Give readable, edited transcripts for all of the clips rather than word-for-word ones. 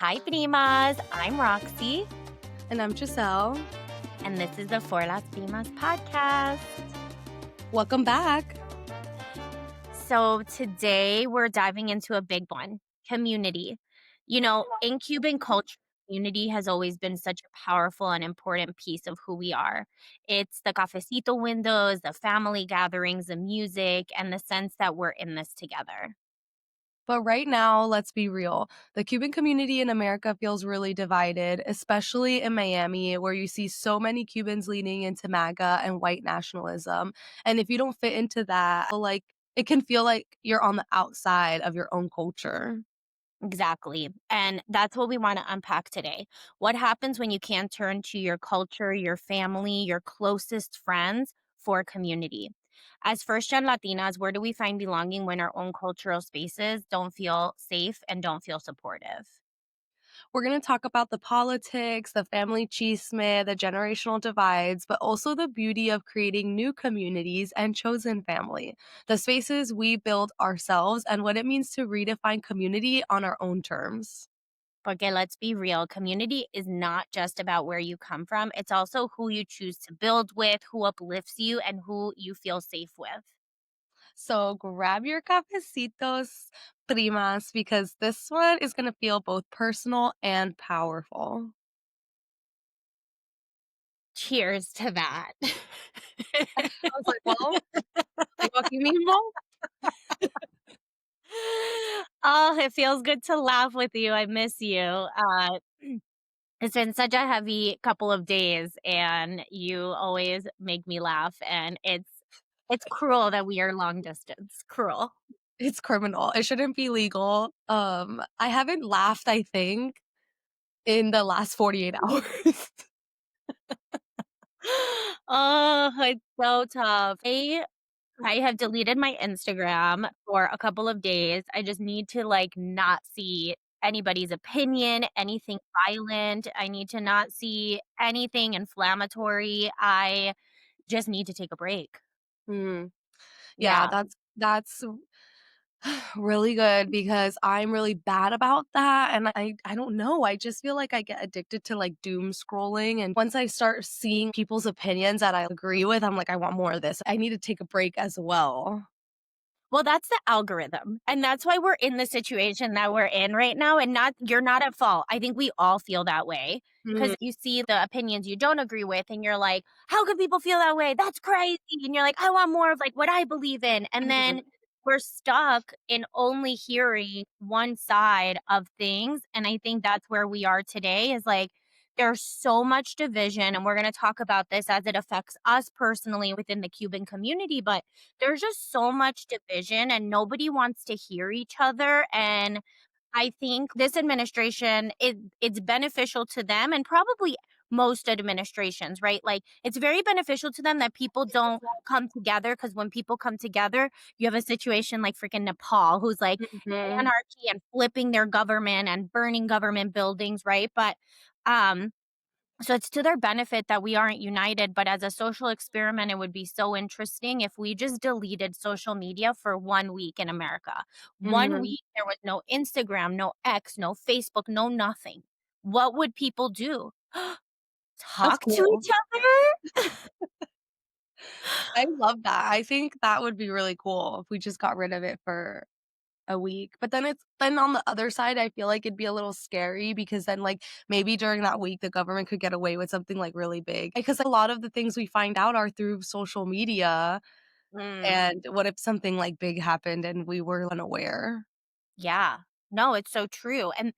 Hi, Primas. I'm Roxy, And I'm Giselle. and this is the For Las Primas podcast. Welcome back. So, today we're diving into a big one, community. In Cuban culture, community has always been such a powerful and important piece of who we are. It's the cafecito windows, the family gatherings, the music, and the sense that we're in this together. But right now, let's be real. The Cuban community in America feels really divided, especially in Miami, where you see so many Cubans leaning into MAGA and white nationalism. And if you don't fit into that, it can feel like you're on the outside of your own culture. Exactly. And that's what we want to unpack today. What happens when you can't turn to your culture, your family, your closest friends for community? As first gen Latinas, where do we find belonging when our own cultural spaces don't feel safe and don't feel supportive? We're going to talk about the politics, the family chisme, the generational divides, but also the beauty of creating new communities and chosen family, the spaces we build ourselves, and what it means to redefine community on our own terms. Porque let's be real, community is not just about where you come from, it's also who you choose to build with, who uplifts you, and who you feel safe with. So grab your cafecitos, primas, because this one is going to feel both personal and powerful. Cheers to that. I was like, well, like, what you mean, Mo? Oh, it feels good to laugh with you. I miss you. It's been such a heavy couple of days, and you always make me laugh. And it's cruel that we are long distance. Cruel. It's criminal. It shouldn't be legal. I haven't laughed, I think, in the last 48 hours. Oh, it's so tough. I have deleted my Instagram for a couple of days. I just need to like not see anybody's opinion, anything violent. I need to not see anything inflammatory. I just need to take a break. Mm. Yeah, Yeah. that's really good because I'm really bad about that, and I don't know, I just feel like I get addicted to, like, doom scrolling, and once I start seeing people's opinions that I agree with, I'm like, "I want more of this." I need to take a break as well. Well, that's the algorithm. And that's why we're in the situation that we're in right now. And not, you're not at fault. I think we all feel that way because Mhm, you see the opinions you don't agree with, and you're like, how could people feel that way? That's crazy. And you're like, I want more of like what I believe in. And then mhm, we're stuck in only hearing one side of things. And I think that's where we are today is like, there's so much division, and we're going to talk about this as it affects us personally within the Cuban community. But there's just so much division, and nobody wants to hear each other. And I think this administration, it's beneficial to them, and probably most administrations, right? Like it's very beneficial to them that people don't come together, because when people come together, you have a situation like freaking Nepal, who's like mhm, anarchy and flipping their government and burning government buildings, right? But um so it's to their benefit that we aren't united, but as a social experiment, it would be so interesting if we just deleted social media for 1 week in America. 1 mhm. week, there was no Instagram, no X, no Facebook, no nothing. What would people do? That's Talk to cool. each other? I love that. I think that would be really cool if we just got rid of it for a week. But then on the other side, I feel like it'd be a little scary because then, like, maybe during that week, the government could get away with something, like, really big. Because a lot of the things we find out are through social media, Mm, and what if something, like, big happened and we were unaware? yeah. No, it's so true. And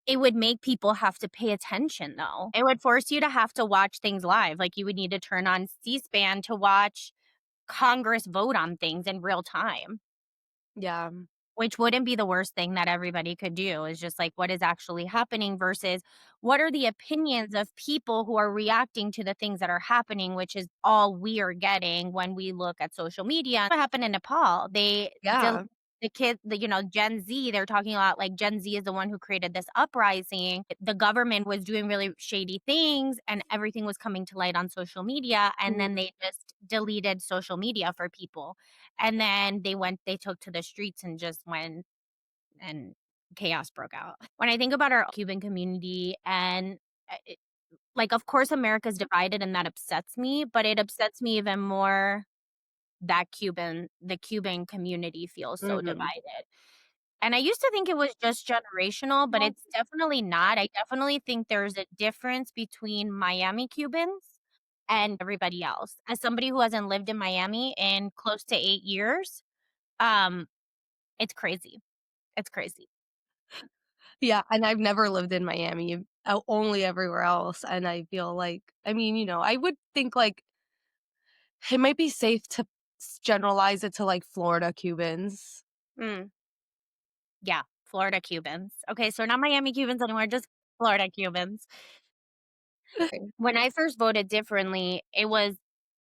it would make people have to pay attention, though. It would force you to have to watch things live. Like you would need to turn on C-SPAN to watch Congress vote on things in real time, Yeah. which wouldn't be the worst thing that everybody could do, is just like what is actually happening versus what are the opinions of people who are reacting to the things that are happening, which is all we are getting when we look at social media. What happened in Nepal? Yeah. The kids, Gen Z, they're talking a lot like Gen Z is the one who created this uprising. The government was doing really shady things, and everything was coming to light on social media. And Mhm. then they just deleted social media for people. And then they took to the streets and just went and chaos broke out. When I think about our Cuban community and like, of course, America's divided and that upsets me, but it upsets me even more that the Cuban community feels so Mhm. divided. And I used to think it was just generational, but it's definitely not. I definitely think there's a difference between Miami Cubans and everybody else. As somebody who hasn't lived in Miami in close to 8 years, um, it's crazy. It's crazy. Yeah, and I've never lived in Miami, only everywhere else, and I feel like I mean, I would think, like, it might be safe to generalize it to, like, Florida Cubans. Mm, yeah, Florida Cubans. Okay, so not Miami Cubans anymore, just Florida Cubans. When I first voted differently, it was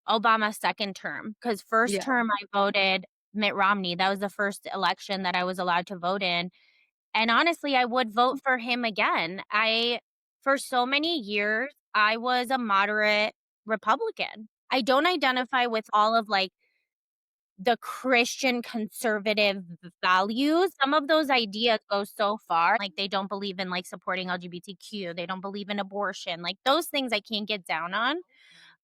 Obama's 2nd term, because 1st Yeah. term I voted Mitt Romney. That was the first election that I was allowed to vote in, and honestly, I would vote for him again. I For so many years, I was a moderate Republican. I don't identify with all of, like, the Christian conservative values. Some of those ideas go so far, like, they don't believe in, like, supporting LGBTQ, they don't believe in abortion, like, those things I can't get down on,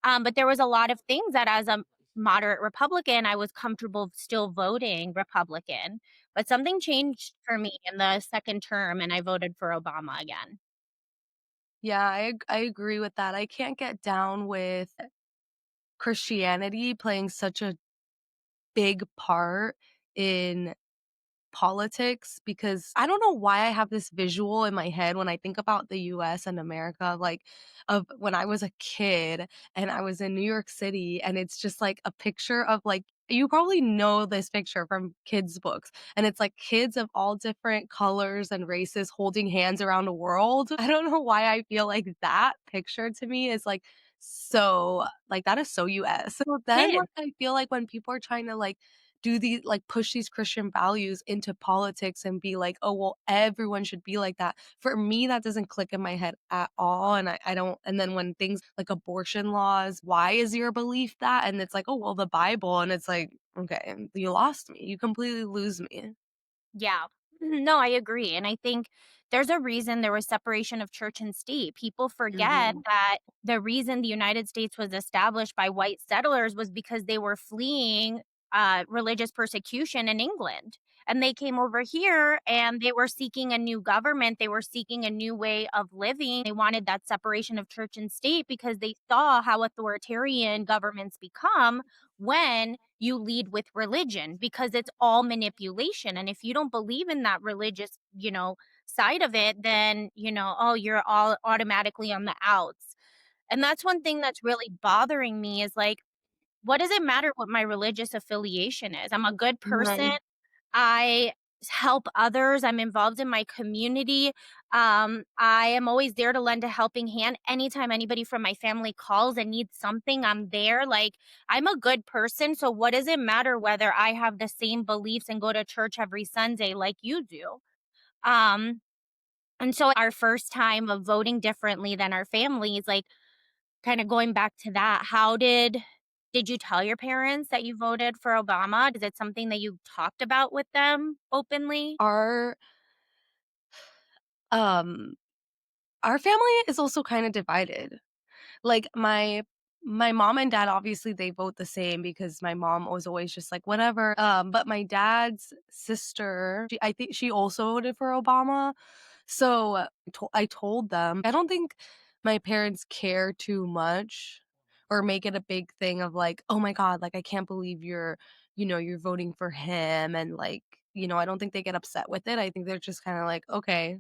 but there was a lot of things that as a moderate Republican, I was comfortable still voting Republican, but something changed for me in the 2nd term, and I voted for Obama again. Yeah, I agree with that. I can't get down with Christianity playing such a big part in politics because I don't know why I have this visual in my head when I think about the US and America, like, of when I was a kid and I was in New York City, and it's just, like, a picture of, like you probably know this picture from kids' books, and it's, like, kids of all different colors and races holding hands around a world. I don't know why I feel like that picture to me is, like, so like, that is so US. So then, Kids. like, I feel like when people are trying to, like, push these Christian values into politics and be like, "Oh, well, everyone should be like that." For me, that doesn't click in my head at all, and I don't and then when things like abortion laws, "Why is your belief that?" And it's like, "Oh, well, the Bible," and it's like, "Okay, you lost me. You completely lose me." Yeah. No, I agree, and I think there's a reason there was separation of church and state. People forget Mhm. that the reason the United States was established by white settlers was because they were fleeing, religious persecution in England, and they came over here, and they were seeking a new government, they were seeking a new way of living. They wanted that separation of church and state because they saw how authoritarian governments become when you lead with religion, because it's all manipulation, and if you don't believe in that religious, side of it, then, oh, you're all automatically on the outs. And that's one thing that's really bothering me is, like, what does it matter what my religious affiliation is? I'm a good person. Right. I help others. I'm involved in my community. I am always there to lend a helping hand. Anytime anybody from my family calls and needs something, I'm there. Like, I'm a good person. So, what does it matter whether I have the same beliefs and go to church every Sunday like you do? Um, and so, our first time of voting differently than our families, like, kinda going back to that, did you tell your parents that you voted for Obama? Is it something that you talked about with them openly? Our um our family is also kinda divided. Like, my mom and dad, obviously, they vote the same because my mom was always just like, "Whatever," but my dad's sister, I think she also voted for Obama, so, I told them I don't think my parents care too much or make it a big thing of like, "Oh my god, like, I can't believe you're voting for him," and, like, I don't think they get upset with it, I think they're just kinda like, "Okay."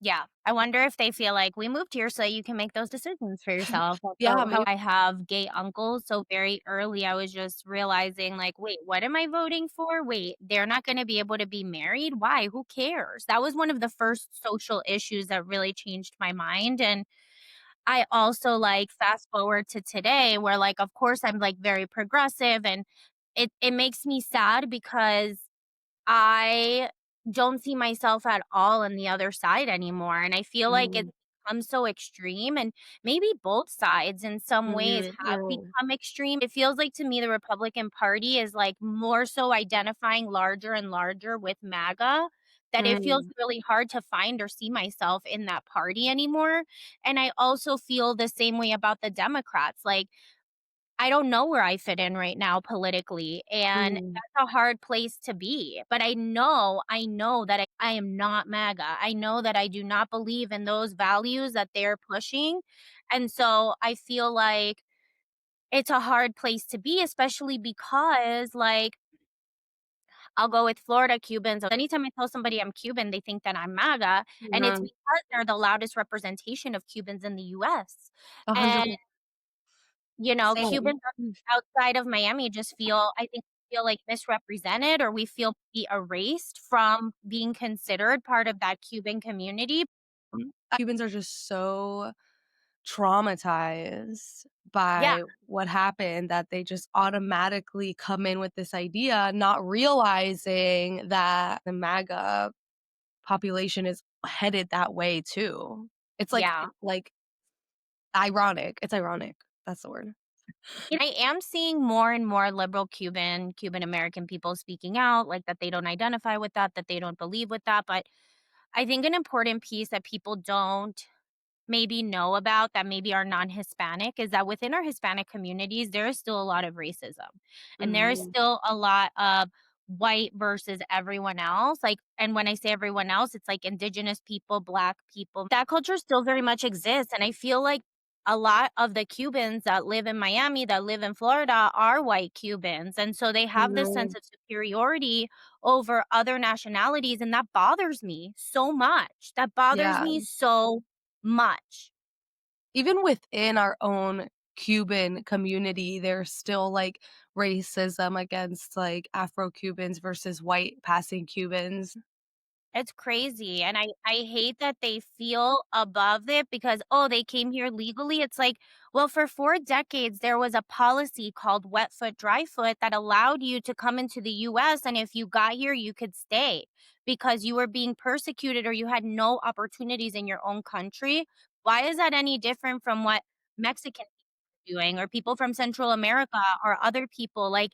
Yeah. I wonder if they feel like, "We moved here so you can make those decisions for yourself." Yeah, Also, how maybe. I have gay uncles, so very early, I was just realizing, like, "Wait, what am I voting for? Wait, they're not gonna be able to be married? Why? Who cares?" That was one of the first social issues that really changed my mind, and I also, like, fast forward to today where, like, of course, I'm, like, very progressive, and it makes me sad because I don't see myself at all on the other side anymore, and I feel like it's Mm, become so extreme, and maybe both sides in some ways mhm, have mm. become extreme. It feels like to me the Republican Party is, like, more so identifying larger and larger with MAGA that it feels Mm, really hard to find or see myself in that party anymore. And I also feel the same way about the Democrats. Like, I don't know where I fit in right now politically, and mm, that's a hard place to be. But I know that I am not MAGA. I know that I do not believe in those values that they're pushing. And so I feel like it's a hard place to be, especially because, like, I'll go with Florida Cubans. Anytime I tell somebody I'm Cuban, they think that I'm MAGA, and it's mhm, because they're the loudest representation of Cubans in the US. And, 100% same. Cubans outside of Miami just feel like misrepresented, or we feel be erased from being considered part of that Cuban community. Cubans are just so traumatized Yeah, by what happened that they just automatically come in with this idea, not realizing that the MAGA population is headed that way too. It's yeah. like ironic. It's ironic. That's the word. I am seeing more and more liberal Cuban American people speaking out, like, that they don't identify with that they don't believe with that, but I think an important piece that people don't maybe know about, that maybe are non-Hispanic, is that within our Hispanic communities, there is still a lot of racism, and there is Mhm. still a lot of white versus everyone else, like, and when I say everyone else, it's like indigenous people, Black people. That culture still very much exists, and I feel like a lot of the Cubans that live in Miami, that live in Florida, are white Cubans, and so they have this sense Mhm. of superiority over other nationalities, and that bothers me so much. That bothers Yeah. me so much. Even within our own Cuban community, there's still, like, racism against, like, Afro-Cubans versus white passing Cubans. It's crazy, and I hate that they feel above it because, "Oh, they came here legally." It's like, well, for 4 decades, there was a policy called wet foot, dry foot that allowed you to come into the US, and if you got here, you could stay because you were being persecuted or you had no opportunities in your own country. Why is that any different from what Mexican people are doing, or people from Central America, or other people? Like,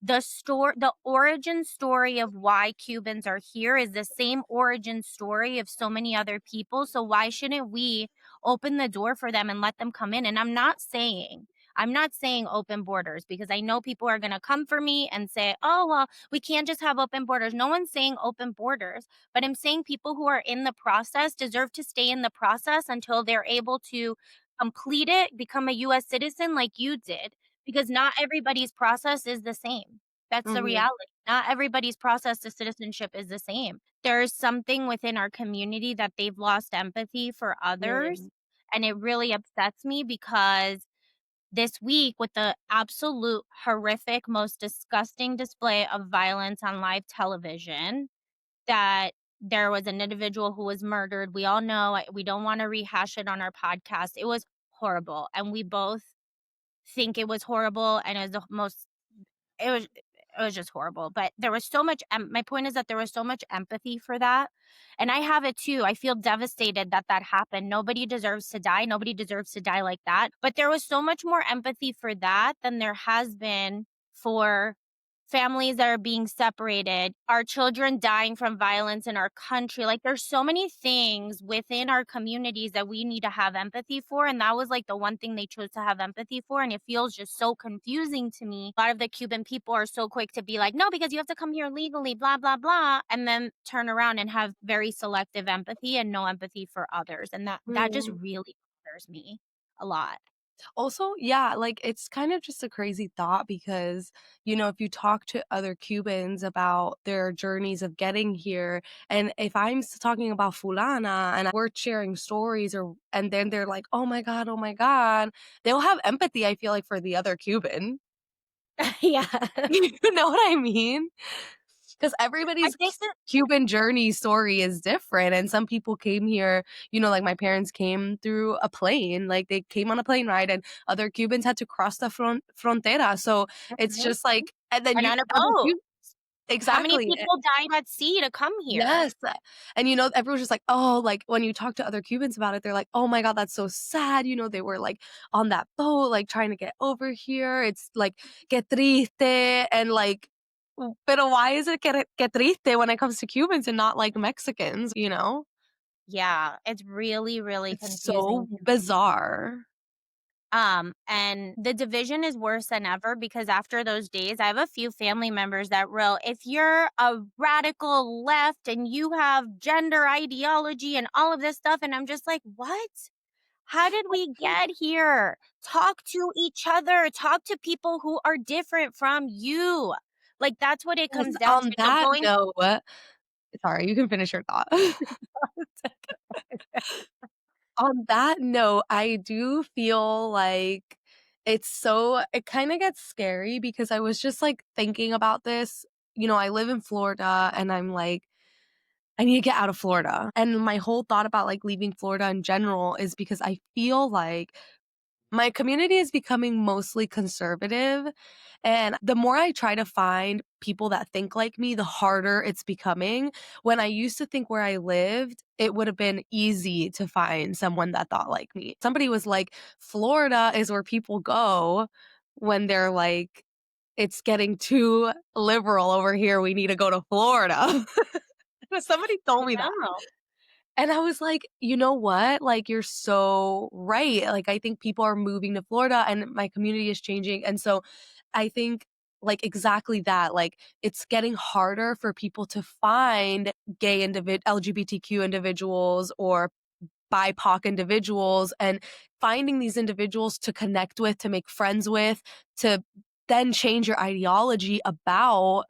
the origin story of why Cubans are here is the same origin story of so many other people, so why shouldn't we open the door for them and let them come in? And I'm not saying open borders, because I know people are gonna come for me and say, "Oh, well, we can't just have open borders." No one's saying open borders, but I'm saying people who are in the process deserve to stay in the process until they're able to complete it, become a US citizen like you did, because not everybody's process is the same. That's the Mhm. reality. Not everybody's process to citizenship is the same. There's something within our community that they've lost empathy for others, Mm. and it really upsets me because this week, with the absolute horrific, most disgusting display of violence on live television, that there was an individual who was murdered. We all know, we don't wanna rehash it on our podcast. It was horrible, and we both think it was horrible, and it was the most it was just horrible, but there was so much my point is that there was so much empathy for that, and I have it too. I feel devastated that that happened. Nobody deserves to die. Nobody deserves to die like that, but there was so much more empathy for that than there has been for families that are being separated, our children dying from violence in our country. Like, there's so many things within our communities that we need to have empathy for, and that was, like, the one thing they chose to have empathy for, and it feels just so confusing to me. A lot of the Cuban people are so quick to be like, "No, because you have to come here legally, blah, blah, blah," and then turn around and have very selective empathy and no empathy for others, and that just Mm. really bothers me a lot. Also, yeah, like, it's kind of just a crazy thought because, if you talk to other Cubans about their journeys of getting here, and if I'm talking about fulana and we're sharing stories and then they're like, oh my god," they'll have empathy, I feel like, for the other Cuban. Yeah. You know what I mean? Because I everybody's think that Cuban journey story is different, and some people came here, like my parents came through a plane, like they came on a plane ride, and other Cubans had to cross the frontera. So it's Mhm. just like, and then And you on a other boat. Cu How many exactly. people died at sea to come here? Yes, and, everyone's just like, "Oh," like, when you talk to other Cubans about it, they're like, "Oh my god, that's so sad," they were, like, on that boat, like, trying to get over here, it's like, "Que triste," and, like, Pero why is it que triste when it comes to Cubans and not, like, Mexicans, you know? Yeah, it's really, really It's confusing so to me. bizarre. And the division is worse than ever because after those days, I have a few family members that wrote, if you're a radical left and you have gender ideology and all of this stuff, and I'm just like, what? How did we get here? Talk to each other, talk to people who are different from you. Like, that's what it Yes, comes down on to. So that going note sorry, you can finish your thought. On that note, I do feel like it kinda gets scary because I was just, like, thinking about this. You know, I live in Florida, and I'm like, "I need to get out of Florida." And my whole thought about, like, leaving Florida in general is because I feel like my community is becoming mostly conservative, and the more I try to find people that think like me, the harder it's becoming. When I used to think where I lived, it would have been easy to find someone that thought like me. Somebody was like, "Florida is where people go when they're like, it's getting too liberal over here, we need to go to Florida." Somebody told I me that. know. And I was like, "You know what? Like, you're so right." Like, I think people are moving to Florida and my community is changing. And so I think, like, exactly that. Like, it's getting harder for people to find LGBTQ individuals or BIPOC individuals, and finding these individuals to connect with, to make friends with, to then change your ideology about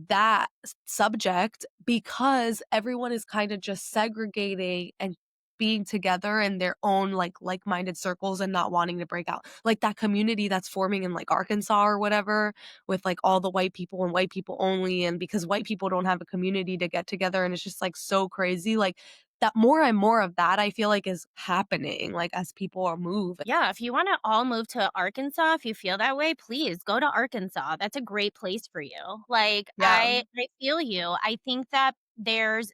that subject, because everyone is kind of just segregating and being together in their own like-minded circles and not wanting to break out. Like that community that's forming in like Arkansas or whatever, with like all the white people and white people only, and because white people don't have a community to get together, and it's just like so crazy. Like that more and more of that I feel like is happening like as people are moving. Yeah, if you wanna all move to Arkansas, if you feel that way, please go to Arkansas. That's a great place for you. Like, Yeah. I feel you. I think that there's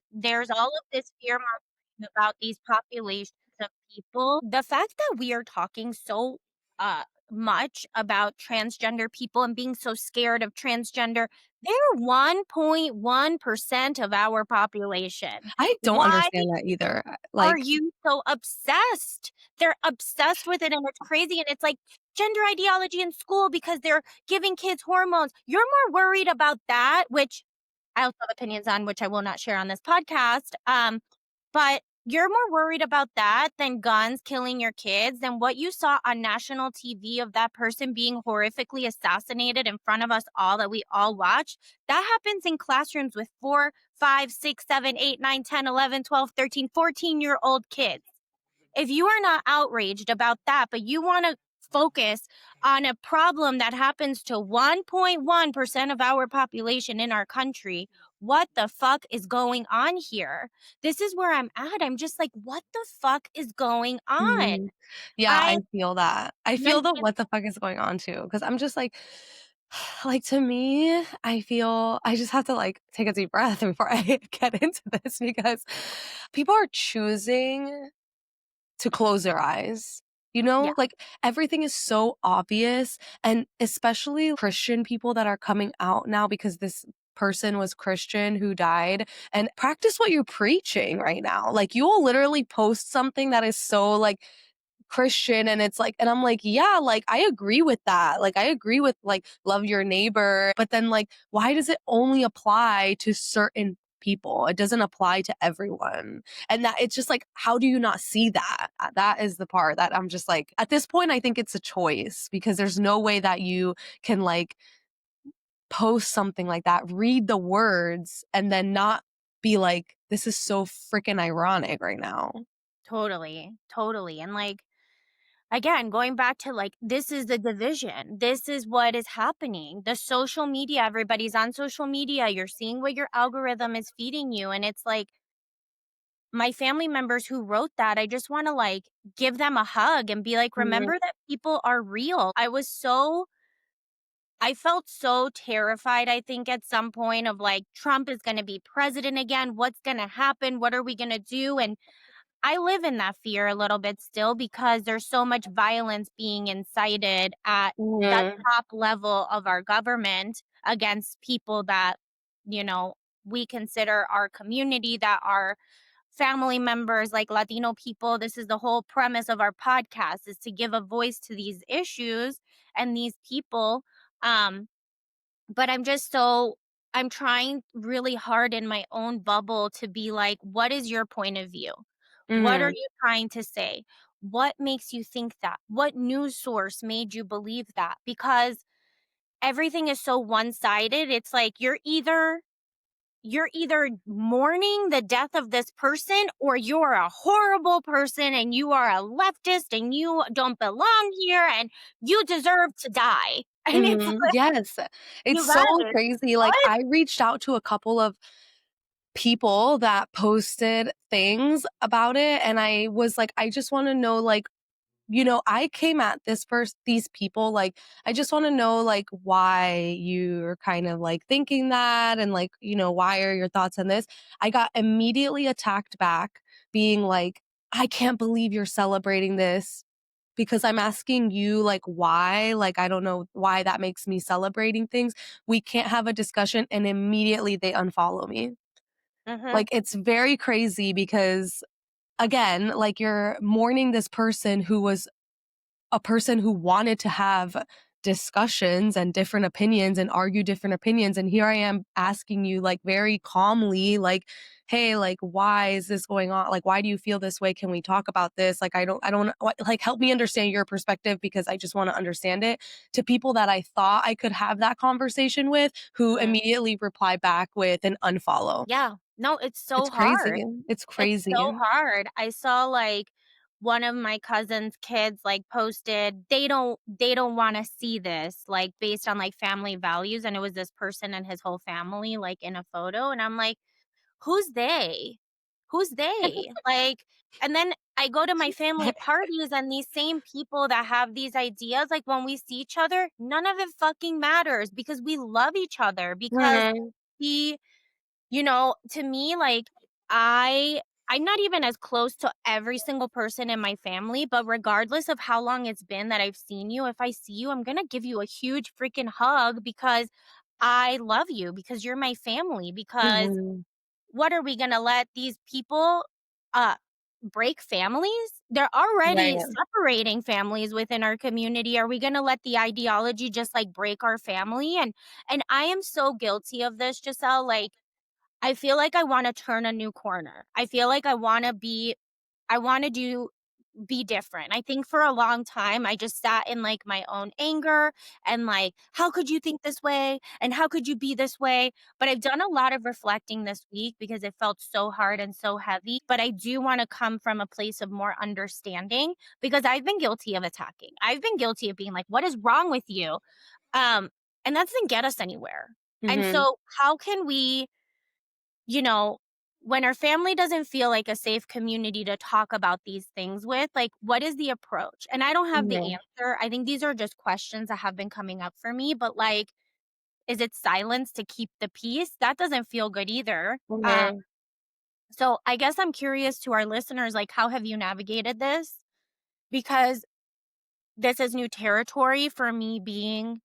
all of this fear-mongering about these populations of people. The fact that we are talking so, much about transgender people and being so scared of transgender, they're 1.1% of our population. I don't Why understand that either. are Like, you so obsessed? They're obsessed with it and it's crazy and it's like gender ideology in school because they're giving kids hormones. You're more worried about that, which I also have opinions on, which I will not share on this podcast. But you're more worried about that than guns killing your kids than what you saw on national TV of that person being horrifically assassinated in front of us all that we all watched. That happens in classrooms with 4, 5, 6, 7, 8, 9, 10, 11, 12, 13, 14-year-old kids. If you are not outraged about that, but you want to focus on a problem that happens to 1.1% of our population in our country, what the fuck is going on here? This is where I'm at. I'm just like, what the fuck is going on? mhm. Yeah, I I feel that. I and feel the what the fuck is going on too, because 'cause I'm just like, to me, I feel I just have to, like, take a deep breath before I get into this, because people are choosing to close their eyes, you yeah, know? Like, everything is so obvious, and especially Christian people that are coming out now because this person was Christian who died, and practice what you're preaching right now. Like, you will literally post something that is so, like, Christian, and it's like, and I'm like, "Yeah, like, I agree with that." Like, I agree with, like, love your neighbor, but then, like, why does it only apply to certain people? It doesn't apply to everyone. And that it's just like, how do you not see that? That is the part that I'm just like, at this point, I think it's a choice, because there's no way that you can, like, post something like that, read the words, and then not be like, "This is so freaking ironic right now." totally, totally. And like, again, going back to like, this is the division. This is what is happening. The social media, everybody's on social media. You're seeing what your algorithm is feeding you. And it's like, my family members who wrote that, I just want to like give them a hug and be like, Mhm. remember that people are real. I felt so terrified, I think, at some point of like, Trump is going to be president again. What's going to happen? What are we going to do? And I live in that fear a little bit still because there's so much violence being incited at the Mhm. top level of our government against people that, you know, we consider our community, that are family members, like Latino people. This is the whole premise of our podcast, is to give a voice to these issues and these people. Um, but I'm trying really hard in my own bubble to be like, what is your point of view? What are Mhm. you trying to say? What makes you think that? What news source made you believe that? Because everything is so one-sided. It's like you're either mourning the death of this person, or you're a horrible person and you are a leftist and you don't belong here and you deserve to die. And it's Mhm. like, Yes. It's you so guys, crazy, like, what? I reached out to a couple of people that posted things about it, and I was like, "I just wanna know, like, I came at this first these people, like, I just wanna know, like, why you're kind of, like, thinking that and, like, why are your thoughts on this?" I got immediately attacked back being like, "I can't believe you're celebrating this because I'm asking you, like, why, like, I don't know why that makes me celebrating things. We can't have a discussion," and immediately they unfollow me. Mhm. Like, it's very crazy because, again, like, you're mourning this person who was a person who wanted to have discussions and different opinions and argue different opinions, and here I am asking you, like, very calmly, like, "Hey, like, why is this going on? Like, why do you feel this way? Can we talk about this? Like, I don't like, help me understand your perspective because I just wanna understand it," to people that I thought I could have that conversation with, who Mhm. immediately reply back with an unfollow. Yeah. No, it's so It's crazy. hard. It's It's crazy. so hard. I saw, like, one of my cousin's kids, like, posted they don't wanna see this, like, based on, like, family values, and it was this person and his whole family, like, in a photo, and I'm like, "Who's they? Who's they?" Like, and then I go to my family parties, and these same people that have these ideas, like, when we see each other, none of it fucking matters because we love each other, because Mhm. he to me, like, I'm not even as close to every single person in my family, but regardless of how long it's been that I've seen you, if I see you, I'm gonna give you a huge freaking hug because I love you, because you're my family, because Mhm. what are we gonna let these people, uh, break families? They're already Right. separating families within our community. Are we gonna let the ideology just, like, break our family? And I am so guilty of this, Giselle, like, I feel like I wanna turn a new corner. I feel like I wanna do be different. I think for a long time, I just sat in, like, my own anger and, like, "How could you think this way? And how could you be this way?" But I've done a lot of reflecting this week because it felt so hard and so heavy, but I do wanna come from a place of more understanding because I've been guilty of attacking. I've been guilty of being like, "What is wrong with you?" Um, and that doesn't get us anywhere. And Mhm. so how can we, you know, when our family doesn't feel like a safe community to talk about these things with, like, what is the approach? And I don't have the Mhm. answer. I think these are just questions that have been coming up for me, but, like, is it silence to keep the peace? That doesn't feel good either. Mhm. So I guess I'm curious to our listeners, like, how have you navigated this? Because this is new territory for me, being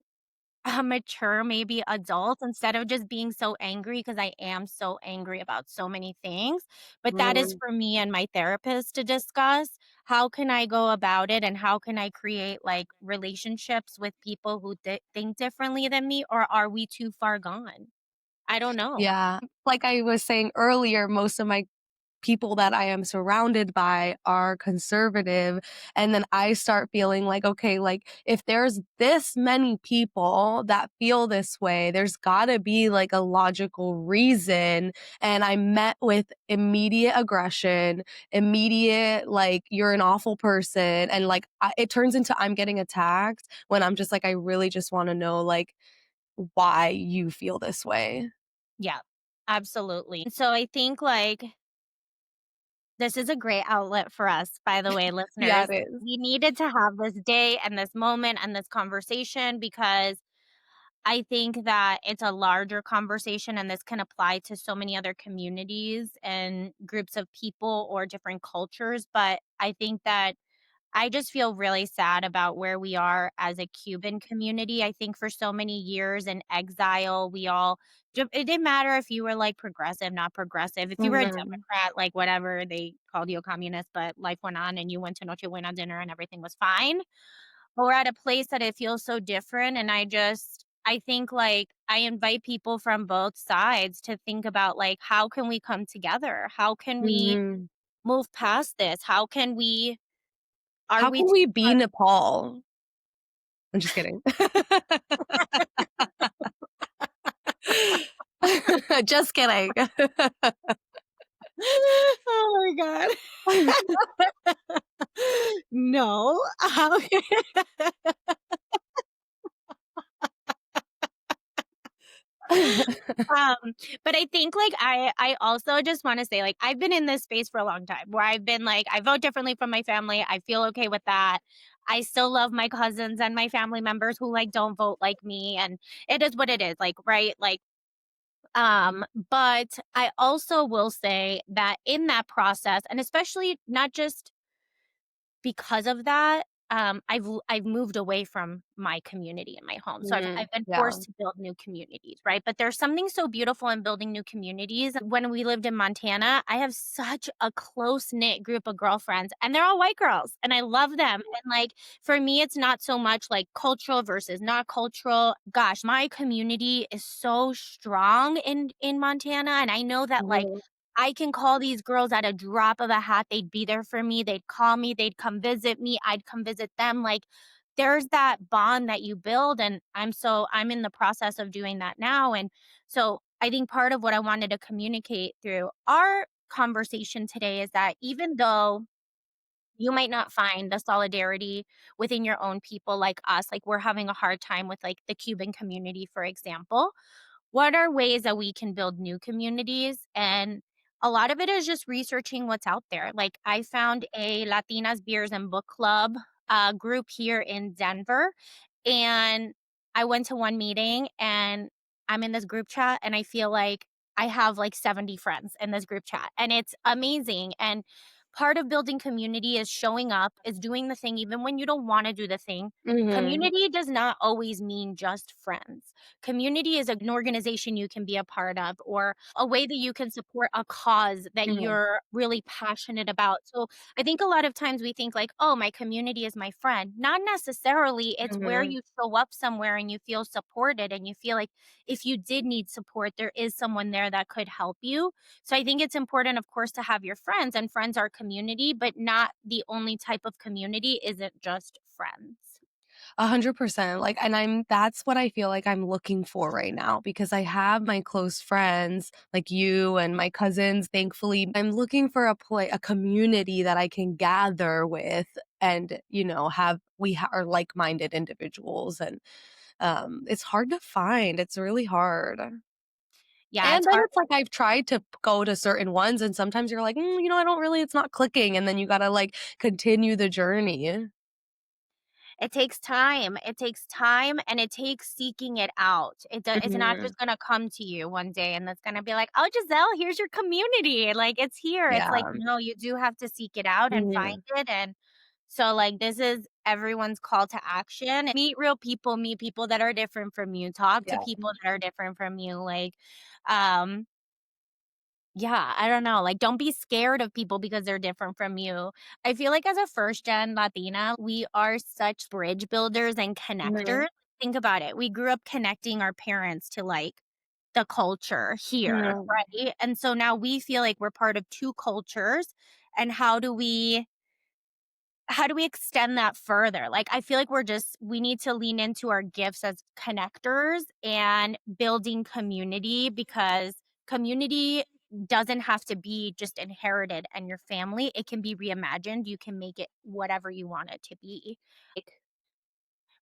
a mature, maybe adult, instead of just being so angry, because I am so angry about so many things. But that is Mhm. for me and my therapist to discuss. How can I go about it, and how can I create, like, relationships with people who think differently than me, or are we too far gone? I don't know. Yeah. Like I was saying earlier, most of my people that I am surrounded by are conservative. And then I start feeling like, okay, like if there's this many people that feel this way, there's gotta be like a logical reason. And I'm met with immediate aggression, immediate, like, you're an awful person. And like, it turns into I'm getting attacked when I'm just like, I really just wanna know, like, why you feel this way. Yeah, absolutely. So I think, like, this is a great outlet for us, by the way, Yeah, listeners. it is. We needed to have this day and this moment and this conversation because I think that it's a larger conversation and this can apply to so many other communities and groups of people or different cultures, but I think that I just feel really sad about where we are as a Cuban community. I think for so many years in exile, we all it didn't matter if you were like progressive, not progressive. If you were a Mhm. Democrat, like whatever, they called you a communist, but life went on and you went to Noche Buena dinner and everything was fine. But we're at a place that it feels so different. And I think like I invite people from both sides to think about like, how can we come together? How can we Mhm. move past this? Are How we can too we be Nepal? I'm just kidding. Just kidding. Oh my god. No. How um, but I think, like, I also just wanna say, like, I've been in this space for a long time where I've been like, I vote differently from my family, I feel okay with that. I still love my cousins and my family members who, like, don't vote like me, and it is what it is, like, right? Like, but I also will say that in that process, and especially not just because of that, I've moved away from my community and my home. So I've Mhm. been Yeah. forced to build new communities, right? But there's something so beautiful in building new communities. When we lived in Montana, I have such a close-knit group of girlfriends, and they're all white girls, and I love them. And like for me, it's not so much like cultural versus not cultural. Gosh, my community is so strong in Montana, and I know that like Mhm. I can call these girls at a drop of a hat, they'd be there for me, they'd call me, they'd come visit me, I'd come visit them, like, there's that bond that you build, and I'm in the process of doing that now, and so I think part of what I wanted to communicate through our conversation today is that even though you might not find the solidarity within your own people like us, like, we're having a hard time with, like, the Cuban community, for example, what are ways that we can build new communities? And a lot of it is just researching what's out there. Like I found a Latinas Beers and Book Club group here in Denver, and I went to one meeting and I'm in this group chat and I feel like I have like 70 friends in this group chat and it's amazing. And part of building community is showing up, is doing the thing even when you don't want to do the thing. Mhm. Community does not always mean just friends. Community is an organization you can be a part of or a way that you can support a cause that Mhm. you're really passionate about. So I think a lot of times we think like, "Oh, my community is my friend." Not necessarily. It's where Mhm. you show up somewhere and you feel supported and you feel like if you did need support, there is someone there that could help you. So I think it's important, of course, to have your friends, and friends are community, but not the only type of community isn't just friends. 100%. Like, and that's what I feel like I'm looking for right now because I have my close friends like you and my cousins. Thankfully, I'm looking for a community that I can gather with and, are like-minded individuals. And it's hard to find. It's really hard. Yeah, And it's then hard. it's like I've tried to go to certain ones, and sometimes you're like, I don't really, it's not clicking. And then you got to like continue the journey. It takes time and it takes seeking it out. It's not Mhm. just gonna come to you one day and it's gonna be like, "Oh, Giselle, here's your community." Like, it's here. It's like, Yeah. no, you do have to seek it out and find Mhm. it, and so, like, this is everyone's call to action. Meet real people, meet people that are different from you, talk to Yeah. people that are different from you, like, um yeah, I don't know, like, don't be scared of people because they're different from you. I feel like as a first gen Latina, we are such bridge builders and connectors. Mhm. Think about it. We grew up connecting our parents to, like, the culture here, Mhm. right? And so now we feel like we're part of 2 cultures, and how do we extend that further? Like, I feel like we need to lean into our gifts as connectors and building community because community doesn't have to be just inherited and your family. It can be reimagined. You can make it whatever you want it to be. Like,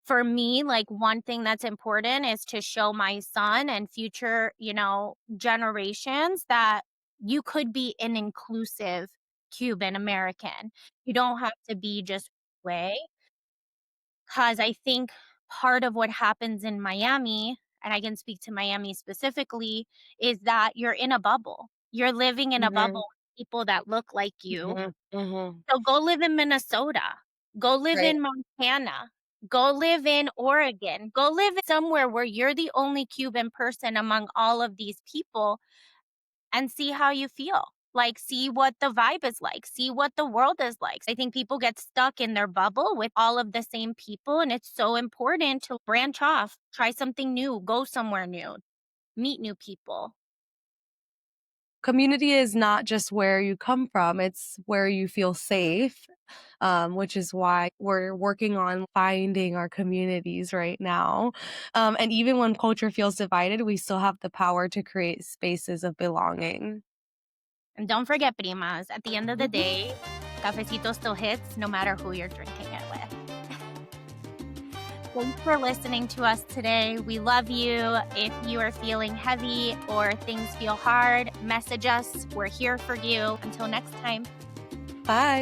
for me, like one thing that's important is to show my son and future, generations that you could be an inclusive Cuban American. You don't have to be just way, because I think part of what happens in Miami and I can speak to Miami specifically, is that you're in a bubble. You're living in a Mhm, bubble with people that look like you. mhm, mhm. So go live in Minnesota. Go live Right. in Montana. Go live in Oregon. Go live somewhere where you're the only Cuban person among all of these people and see how you feel. Like, see what the vibe is like, see what the world is like. I think people get stuck in their bubble with all of the same people, and it's so important to branch off, try something new, go somewhere new, meet new people. Community is not just where you come from, it's where you feel safe, which is why we're working on finding our communities right now. And even when culture feels divided, we still have the power to create spaces of belonging. And don't forget, primas, at the end of the day, cafecito still hits no matter who you're drinking it with. Thanks for listening to us today. We love you. If you are feeling heavy or things feel hard, message us. We're here for you. Until next time. Bye.